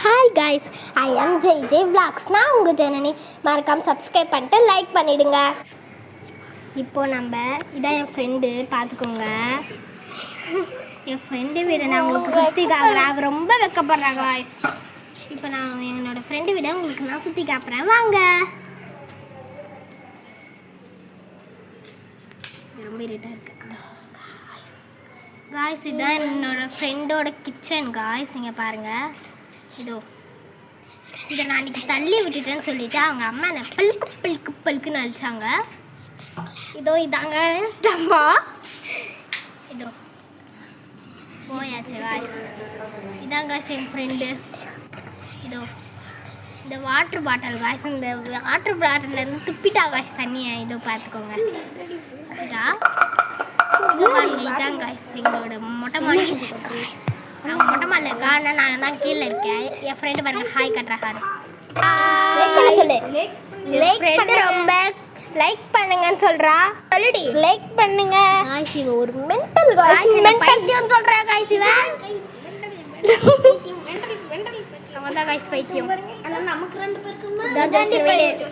Hi guys, I am J vlogs. நான் உங்கள் ஜனனி. மறக்காம சப்ஸ்கிரைப் பண்ணிட்டு லைக் பண்ணிவிடுங்க. இப்போது இதான் என் ஃப்ரெண்டு, பார்த்துக்கோங்க. என் ஃப்ரெண்டு வீடை நான் உங்களுக்கு சுற்றி காக்குறேன். அவள் ரொம்ப வெக்கப்படுறாங்க காய்ஸ். இப்போ நான் என்னோடய ஃப்ரெண்டு வீடை உங்களுக்கு நான் சுற்றி காப்புறேன், வாங்க. ரொம்ப இருட்டாக இருக்கு காய்ஸ். இதுதான் என்னோடய ஃப்ரெண்டோட கிச்சன் காய்ஸ். இங்கே பாருங்கள், இதை நான் அன்றைக்கி தள்ளி விட்டுட்டேன்னு சொல்லிவிட்டு அவங்க அம்மா என்னை பல்குன்னு அழிச்சாங்க. இதாங்க ஸ்டம்பா. போயாச்சு காய்ஸ். இதான் காய்ஸ் என் ஃப்ரெண்டு. இந்த வாட்டர் பாட்டில் காய்ஸ். இந்த வாட்டர் பாட்டிலேருந்து துப்பிட்டா காய்ஸ் தண்ணியை. பார்த்துக்கோங்க. இதான் காய்ஸ் எங்களோட மொட்டை மாடி. நான் மொட்டை மாடியில் இருக்கா, ஆனால் நான் தான் கீழே இருக்கேன். என் ஃப்ரெண்டு பாருங்க, ஹாய் கட்டுறாரு. லைக் பண்ண சொல்லு. ஃப்ரெண்டு ரொம்ப லைக் பண்ணுங்கன்னு சொல்றா. சொல்லுடி, லைக் பண்ணுங்க காய்ஸ். இவ ஒரு மென்டல் காய்ஸ். பைத்தியம் சொல்றா காய்ஸ். இவ அவன் தான் காய்ஸ் பைத்தியம். நமக்கு 2 பேருக்கு